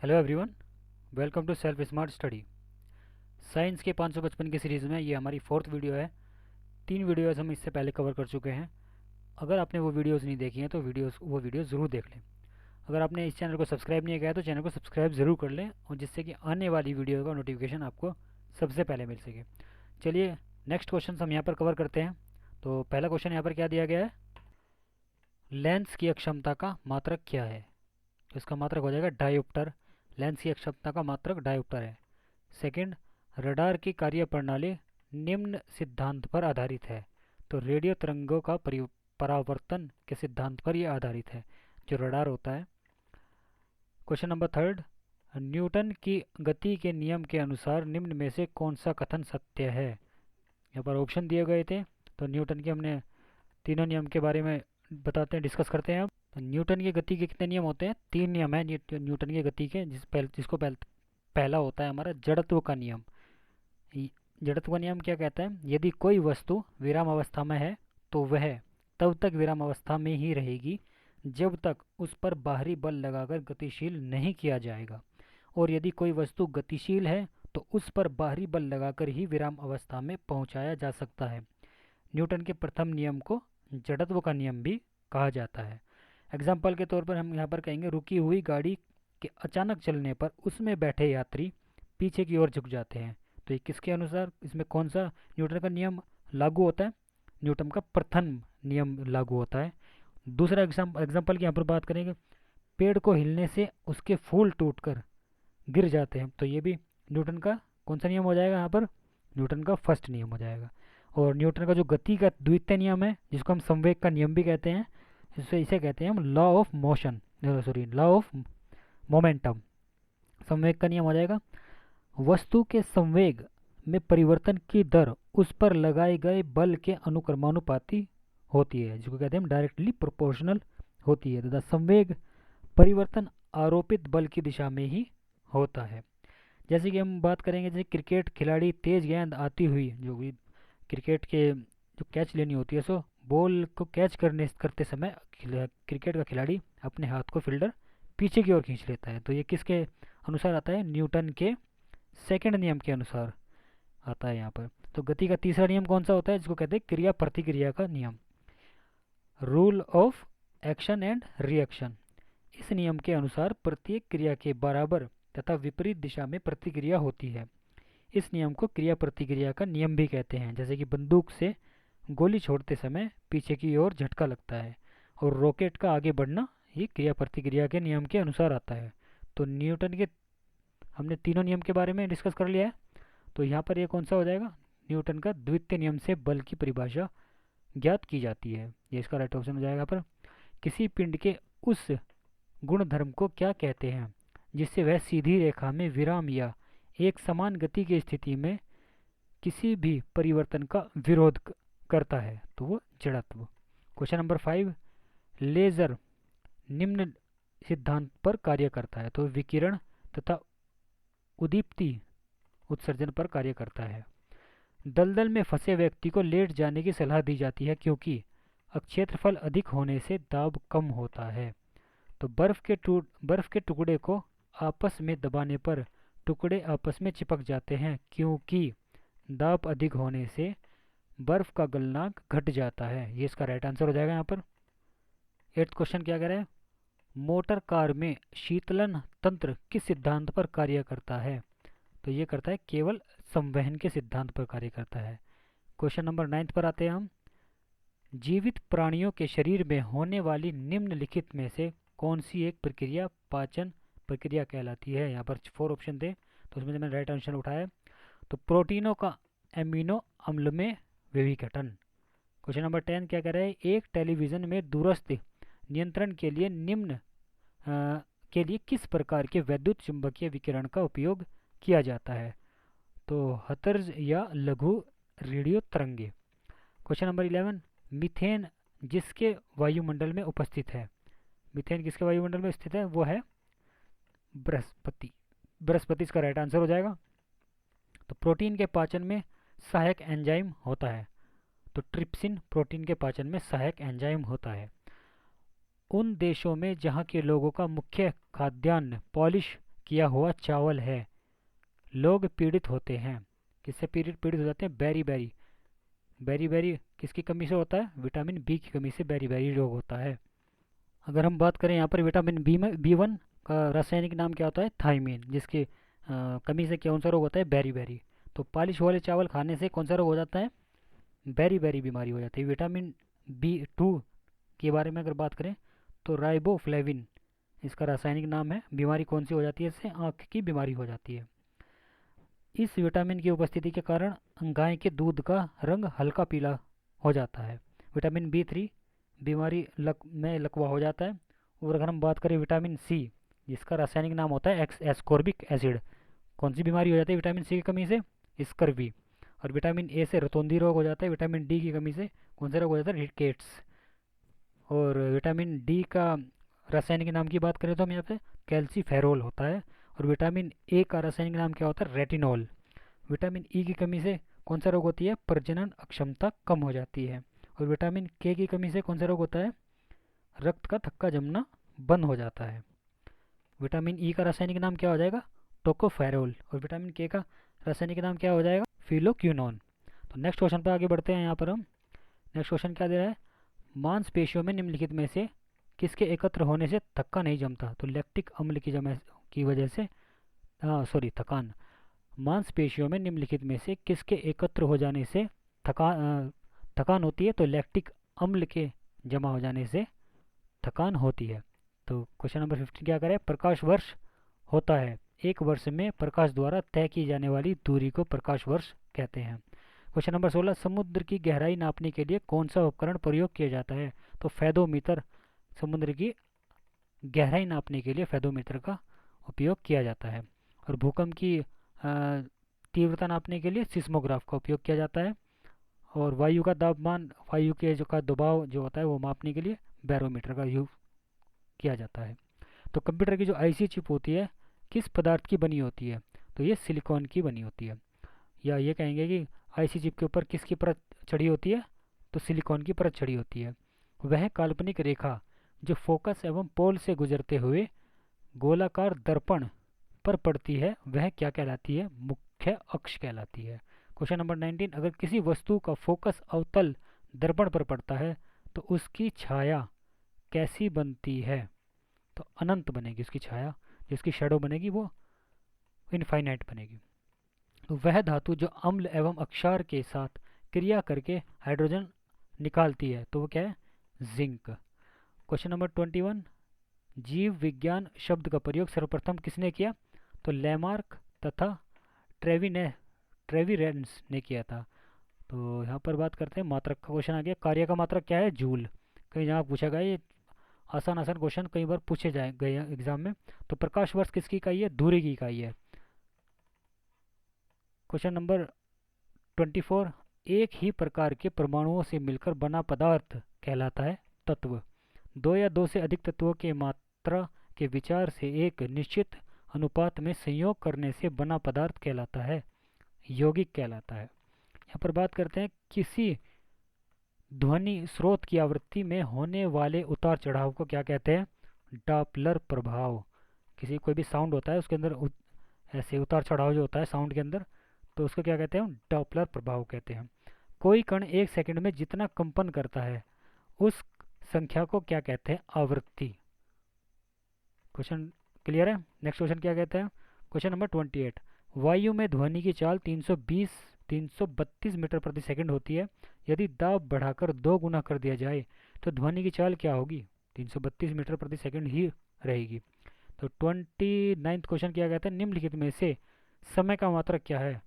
Hello everyone, welcome to self smart study. Science के 555 की series में ये हमारी फोर्थ वीडियो है। 3 वीडियोज़ हम इससे पहले कवर कर चुके हैं। अगर आपने वो वीडियोज़ नहीं देखी हैं तो वो वीडियो ज़रूर देख लें। अगर आपने इस चैनल को सब्सक्राइब नहीं किया है तो चैनल को सब्सक्राइब ज़रूर कर लें, और जिससे कि आने वाली वीडियो का नोटिफिकेशन आपको सबसे पहले मिल सके। चलिए नेक्स्ट क्वेश्चन हम यहाँ पर कवर करते हैं। तो पहला क्वेश्चन यहाँ पर क्या दिया गया है, लेंस की अक्षमता का मात्रक क्या है। तो इसका मात्रक हो जाएगा डायोप्टर। लेंस की अक्षमता का मात्रक डायोप्टर है। सेकंड, रडार की कार्यप्रणाली निम्न सिद्धांत पर आधारित है। तो रेडियो तरंगों का परावर्तन के सिद्धांत पर यह आधारित है, जो रडार होता है। क्वेश्चन नंबर थर्ड, न्यूटन की गति के नियम के अनुसार निम्न में से कौन सा कथन सत्य है। यहाँ पर ऑप्शन दिए गए थे, तो न्यूटन के हमने तीनों नियम के बारे में बताते हैं, डिस्कस करते हैं। अब तो न्यूटन की गति के कितने नियम होते हैं? 3 नियम है न्यूटन की गति के, जिसको पहला होता है हमारा जड़त्व का नियम। जड़त्व का नियम क्या कहता है, यदि कोई वस्तु विराम अवस्था में है तो वह तब तक विराम अवस्था में ही रहेगी जब तक उस पर बाहरी बल लगाकर गतिशील नहीं किया जाएगा, और यदि कोई वस्तु गतिशील है तो उस पर बाहरी बल लगाकर ही विराम अवस्था में पहुंचाया जा सकता है। न्यूटन के प्रथम नियम को जड़त्व का नियम भी कहा जाता है। एग्जाम्पल के तौर पर हम यहाँ पर कहेंगे, रुकी हुई गाड़ी के अचानक चलने पर उसमें बैठे यात्री पीछे की ओर झुक जाते हैं। तो ये किसके अनुसार, इसमें कौन सा न्यूटन का नियम लागू होता है? न्यूटन का प्रथम नियम लागू होता है। दूसरा एग्जाम्पल की यहाँ पर बात करेंगे, पेड़ को हिलने से उसके फूल टूटकर गिर जाते हैं। तो ये भी न्यूटन का कौन सा नियम हो जाएगा यहाँ पर? न्यूटन का फर्स्ट नियम हो जाएगा। और न्यूटन का जो गति का द्वितीय नियम है, जिसको हम संवेग का नियम भी कहते हैं, इसे कहते हैं हम law of motion, sorry law of momentum. संवेग का नियम हो जाएगा, वस्तु के संवेग में परिवर्तन की दर उस पर लगाए गए बल के अनुक्रमानुपाती होती है, जिसको कहते हैं हम डायरेक्टली प्रोपोर्शनल होती है, तथा संवेग परिवर्तन आरोपित बल की दिशा में ही होता है। जैसे कि हम बात करेंगे, जैसे क्रिकेट खिलाड़ी तेज गेंद आती हुई, जो भी क्रिकेट के जो कैच लेनी होती है, सो बॉल को कैच करते समय क्रिकेट का खिलाड़ी अपने हाथ को फील्डर पीछे की ओर खींच लेता है। तो ये किसके अनुसार आता है? न्यूटन के सेकंड नियम के अनुसार आता है यहाँ पर। तो गति का तीसरा नियम कौन सा होता है, जिसको कहते हैं क्रिया प्रतिक्रिया का नियम, rule of action and reaction. इस नियम के अनुसार प्रत्येक क्रिया के बराबर तथा विपरीत दिशा में प्रतिक्रिया होती है। इस नियम को क्रिया प्रतिक्रिया का नियम भी कहते हैं। जैसे कि बंदूक से गोली छोड़ते समय पीछे की ओर झटका लगता है, और रॉकेट का आगे बढ़ना ये क्रिया प्रतिक्रिया के नियम के अनुसार आता है। तो न्यूटन के हमने तीनों नियम के बारे में डिस्कस कर लिया है। तो यहाँ पर ये कौन सा हो जाएगा? न्यूटन का द्वितीय नियम से बल की परिभाषा ज्ञात की जाती है, ये इसका राइट ऑप्शन हो जाएगा। पर किसी पिंड के उस गुण धर्म को क्या कहते हैं जिससे वह सीधी रेखा में विराम या एक समान गति की स्थिति में किसी भी परिवर्तन का विरोध करता है? तो वो जड़त्व। क्वेश्चन नंबर 5, लेजर निम्न सिद्धांत पर कार्य करता है। तो विकिरण तथा उदीप्ति उत्सर्जन पर कार्य करता है। दलदल में फंसे व्यक्ति को लेट जाने की सलाह दी जाती है क्योंकि क्षेत्रफल अधिक होने से दाब कम होता है। तो बर्फ के टुकड़े को आपस में दबाने पर टुकड़े आपस में चिपक जाते हैं क्योंकि दाब अधिक होने से बर्फ का गलनांक घट जाता है। ये इसका राइट आंसर हो जाएगा यहाँ पर। 8th क्वेश्चन क्या कह रहा है, मोटर कार में शीतलन तंत्र किस सिद्धांत पर कार्य करता है? तो ये करता है केवल संवहन के सिद्धांत पर कार्य करता है। क्वेश्चन नंबर 9 पर आते हैं हम, जीवित प्राणियों के शरीर में होने वाली निम्नलिखित में से कौन सी एक प्रक्रिया पाचन प्रक्रिया कहलाती है? यहाँ पर 4 ऑप्शन थे, तो उसमें से मैंने राइट आंसर उठाया। तो प्रोटीनों का एमिनो अम्ल में विघटन। क्वेश्चन नंबर 10 क्या कह रहा है, एक टेलीविज़न में दूरस्थ नियंत्रण के लिए के लिए किस प्रकार के वैद्युत चुंबकीय विकिरण का उपयोग किया जाता है? तो हतर्ज या लघु रेडियो तरंगे। क्वेश्चन नंबर 11, मीथेन जिसके वायुमंडल में उपस्थित है, मीथेन किसके वायुमंडल में स्थित है? वो है बृहस्पति। बृहस्पति इसका राइट आंसर हो जाएगा। तो प्रोटीन के पाचन में सहायक एंजाइम होता है। तो ट्रिप्सिन प्रोटीन के पाचन में सहायक एंजाइम होता है। उन देशों में जहाँ के लोगों का मुख्य खाद्यान्न पॉलिश किया हुआ चावल है। लोग पीड़ित होते हैं। किससे पीड़ित पीड़ित हो जाते हैं? Berry berry. बेरी बेरी किसकी कमी से होता है? विटामिन बी की कमी से बेरी बेरी रोग होता है। अगर हम बात करें यहाँ पर विटामिन बी में बी 1 का रासायनिक नाम क्या होता है? थाइमीन, जिसकी कमी से कौन सा रोग होता है? Berry berry. तो पॉलिश वाले चावल खाने से कौन सा रोग हो जाता है? बेरी बेरी बीमारी हो जाती है। विटामिन बी 2 के बारे में अगर बात करें तो राइबोफ्लेविन इसका रासायनिक नाम है। बीमारी कौन सी हो जाती है? इससे आँख की बीमारी हो जाती है। इस विटामिन की उपस्थिति के कारण गाय के दूध का रंग हल्का पीला हो जाता है। विटामिन बी 3 बीमारी में लकवा हो जाता है। और अगर हम बात करें विटामिन सी, जिसका रासायनिक नाम होता है एस्कॉर्बिक एसिड, कौन सी बीमारी हो जाती है विटामिन सी की कमी से? स्कर्वी। और विटामिन ए से रतौंधी रोग हो जाता है। विटामिन डी की कमी से कौन सा रोग हो जाता है? रिकेट्स। और विटामिन डी का रासायनिक नाम की बात करें तो हम यहाँ पे कैल्सीफेरोल होता है। और विटामिन ए का रासायनिक नाम क्या होता है? रेटिनॉल। विटामिन ई की कमी से कौन सा रोग होती है? प्रजनन अक्षमता कम हो जाती है। और विटामिन के की कमी से कौन सा रोग होता है? रक्त का थक्का जमना बंद हो जाता है। विटामिन ई का रासायनिक नाम क्या हो जाएगा? टोकोफेरोल। और विटामिन के का रासायनिक नाम क्या हो जाएगा? फिलोक्यूनोन। तो नेक्स्ट क्वेश्चन पर आगे बढ़ते हैं। यहाँ पर हम नेक्स्ट क्वेश्चन क्या दे रहा है? मांसपेशियों में निम्नलिखित में से किसके एकत्र होने से थक्का नहीं जमता? तो लैक्टिक अम्ल की जमा की वजह से, थकान। मांसपेशियों में निम्नलिखित में से किसके एकत्र हो जाने से थकान होती है? तो लैक्टिक अम्ल के जमा हो जाने से थकान होती है। तो क्वेश्चन नंबर 15 क्या करें? प्रकाश वर्ष होता है। एक वर्ष में प्रकाश द्वारा तय की जाने वाली दूरी को प्रकाश वर्ष कहते हैं। क्वेश्चन नंबर 16 समुद्र की गहराई नापने के लिए कौन सा उपकरण प्रयोग किया जाता है? तो फेदोमीटर। समुद्र की गहराई नापने के लिए फेदोमीटर का उपयोग किया जाता है। और भूकंप की तीव्रता नापने के लिए सिस्मोग्राफ का उपयोग किया जाता है। और वायु का तापमान, वायु के जो का दबाव जो होता है वो मापने के लिए बैरोमीटर का यूज किया जाता है। तो कंप्यूटर की जो आईसी चिप होती है किस पदार्थ की बनी होती है? तो ये सिलिकॉन की बनी होती है। या ये कहेंगे कि आईसी चिप के ऊपर किसकी परत चढ़ी होती है? तो सिलिकॉन की परत चढ़ी होती है। वह काल्पनिक रेखा जो फोकस एवं पोल से गुजरते हुए गोलाकार दर्पण पर पड़ती है वह क्या कहलाती है? मुख्य अक्ष कहलाती है। क्वेश्चन नंबर 19 अगर किसी वस्तु का फोकस अवतल दर्पण पर पड़ता है तो उसकी छाया कैसी बनती है? तो अनंत बनेगी उसकी छाया। जिसकी शेडो बनेगी वो इनफाइनाइट बनेगी। तो वह धातु जो अम्ल एवं अक्षार के साथ क्रिया करके हाइड्रोजन निकालती है तो वो क्या है? जिंक। क्वेश्चन नंबर 21 जीव विज्ञान शब्द का प्रयोग सर्वप्रथम किसने किया? तो लेमार्क तथा ट्रेविरेंस ने किया था। तो यहाँ पर बात करते हैं मात्रक का। क्वेश्चन आ गया कार्य का मात्रक क्या है? जूल। कहीं जहाँ पूछा गया ये आसान आसान क्वेश्चन कई बार पूछे गए एग्जाम में। तो प्रकाश वर्ष किसकी इकाई है? दूरी की इकाई है। क्वेश्चन नंबर 24 एक ही प्रकार के परमाणुओं से मिलकर बना पदार्थ कहलाता है तत्व। दो या दो से अधिक तत्वों के मात्रा के विचार से एक निश्चित अनुपात में संयोग करने से बना पदार्थ कहलाता है यौगिक कहलाता है। यहाँ पर बात करते हैं किसी ध्वनि स्रोत की आवृत्ति में होने वाले उतार चढ़ाव को क्या कहते हैं? डॉपलर प्रभाव। किसी कोई भी साउंड होता है उसके अंदर ऐसे उतार चढ़ाव जो होता है साउंड के अंदर, तो उसको क्या कहते हैं? डॉपलर प्रभाव कहते हैं। कोई कण एक सेकंड में जितना कंपन करता है उस संख्या को क्या कहते हैं? आवृत्ति। क्वेश्चन क्लियर है? नेक्स्ट क्वेश्चन क्या कहते हैं? क्वेश्चन नंबर 28 वायु में ध्वनि की चाल 332 मीटर प्रति सेकंड होती है। यदि दाब बढ़ाकर 2 गुना कर दिया जाए तो ध्वनि की चाल क्या होगी? 332 मीटर प्रति सेकंड ही रहेगी। तो 29 क्वेश्चन क्या कहता है? निम्नलिखित में से समय का मात्रक क्या है?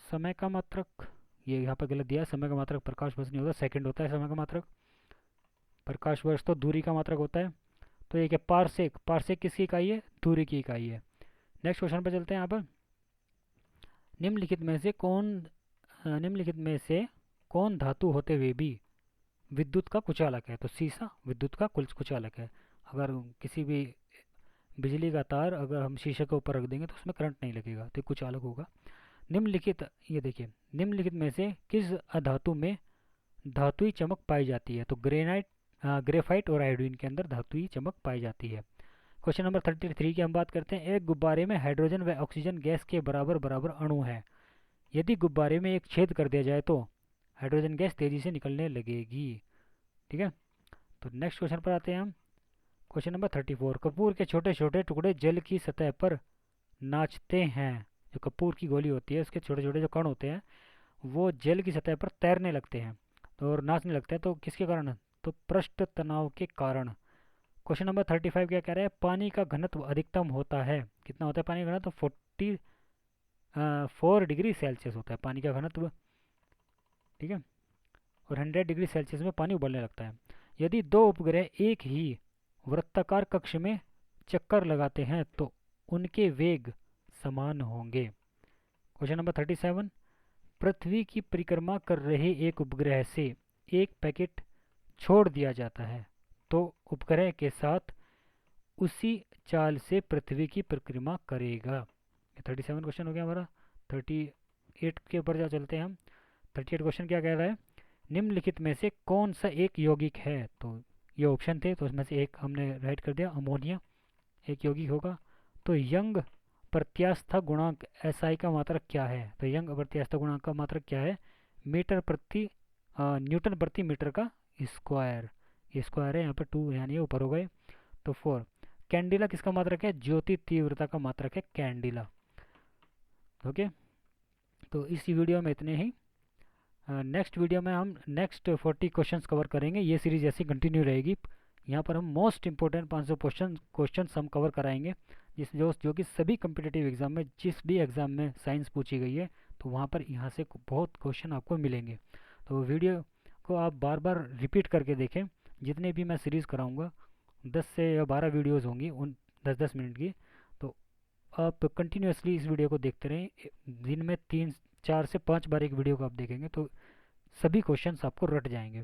समय का मात्रक ये यहाँ पर गलत दिया है। समय का मात्रक प्रकाश वर्ष नहीं होता, सेकंड होता है समय का मात्रक। प्रकाश वर्ष तो दूरी का मात्रक होता है। तो ये क्या पारसेक? पारसेक किसकी इकाई है? दूरी की इकाई है। नेक्स्ट क्वेश्चन पर चलते हैं। यहाँ पर निम्नलिखित में से कौन धातु होते हुए भी विद्युत का कुचालक है? तो शीशा विद्युत का कुचालक है। अगर किसी भी बिजली का तार अगर हम शीशे के ऊपर रख देंगे तो उसमें करंट नहीं लगेगा, तो कुचालक होगा। निम्नलिखित ये देखिए निम्नलिखित में से किस अधातु में धातुई चमक पाई जाती है? तो ग्रेफाइट और आयोडीन के अंदर धातुई चमक पाई जाती है। क्वेश्चन नंबर 33 की हम बात करते हैं। एक गुब्बारे में हाइड्रोजन व ऑक्सीजन गैस के बराबर बराबर अणु हैं। यदि गुब्बारे में एक छेद कर दिया जाए तो हाइड्रोजन गैस तेजी से निकलने लगेगी। ठीक है, तो नेक्स्ट क्वेश्चन पर आते हैं हम। क्वेश्चन नंबर 34, कपूर के छोटे छोटे टुकड़े जल की सतह पर नाचते हैं। जो कपूर की गोली होती है उसके छोटे छोटे जो कण होते हैं वो जल की सतह पर तैरने लगते हैं तो और नाचने लगते हैं। तो किसके कारण? तो पृष्ठ तनाव के कारण। क्वेश्चन नंबर 35 क्या कह रहा है? पानी का घनत्व अधिकतम होता है। कितना होता है पानी का घनत्व? 4 डिग्री सेल्सियस होता है पानी का घनत्व। ठीक है, और 100 डिग्री सेल्सियस में पानी उबलने लगता है। यदि दो उपग्रह एक ही वृत्ताकार कक्ष में चक्कर लगाते हैं तो उनके वेग समान होंगे। क्वेश्चन नंबर 37, पृथ्वी की परिक्रमा कर रहे एक उपग्रह से एक पैकेट छोड़ दिया जाता है तो उपग्रह के साथ उसी चाल से पृथ्वी की परिक्रमा करेगा। 37 क्वेश्चन हो गया हमारा। 38 के ऊपर जा चलते हैं हम। 38 क्वेश्चन क्या कह रहा है? निम्नलिखित में से कौन सा एक यौगिक है? तो ये ऑप्शन थे तो उसमें से एक हमने राइट कर दिया, अमोनिया एक यौगिक होगा। तो यंग प्रत्यास्था गुणांक एसआई का मात्रक क्या है? तो यंग प्रत्यास्था गुणांक का मात्रक क्या है? मीटर प्रति न्यूटन प्रति मीटर का स्क्वायर। ये स्क्वायर है, यहाँ पर 2 यानी ऊपर हो गए। तो 4, कैंडिला किसका मात्रक है? ज्योति तीव्रता का मात्रक है कैंडिला। ओके, तो इस वीडियो में इतने ही। नेक्स्ट वीडियो में हम नेक्स्ट 40 क्वेश्चंस कवर करेंगे। ये सीरीज ऐसी कंटिन्यू रहेगी। यहाँ पर हम मोस्ट इंपॉर्टेंट 500 क्वेश्चन हम कवर कराएंगे जो कि सभी कम्पिटिटिव एग्जाम में, जिस भी एग्जाम में साइंस पूछी गई है तो वहाँ पर यहाँ से बहुत क्वेश्चन आपको मिलेंगे। तो वीडियो को आप बार बार रिपीट करके देखें। जितने भी मैं सीरीज़ कराऊँगा 10 से या 12 वीडियोज़ होंगी, उन 10-10 मिनट की। तो आप कंटिन्यूसली इस वीडियो को देखते रहें। दिन में 3-4 से 5 बार एक वीडियो को आप देखेंगे तो सभी क्वेश्चंस आपको रट जाएंगे।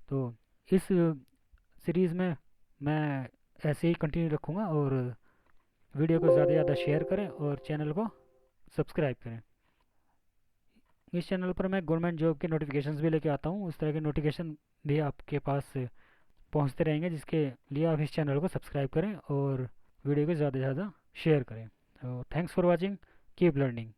तो इस सीरीज़ में मैं ऐसे ही कंटिन्यू रखूँगा। और वीडियो को ज़्यादा से ज़्यादा शेयर करें और चैनल को सब्सक्राइब करें। इस चैनल पर मैं गवर्नमेंट जॉब के नोटिफिकेशंस भी लेके आता हूँ। उस तरह के नोटिफिकेशन भी आपके पास पहुँचते रहेंगे, जिसके लिए आप इस चैनल को सब्सक्राइब करें और वीडियो को ज़्यादा से ज़्यादा शेयर करें। तो thanks for watching, keep learning.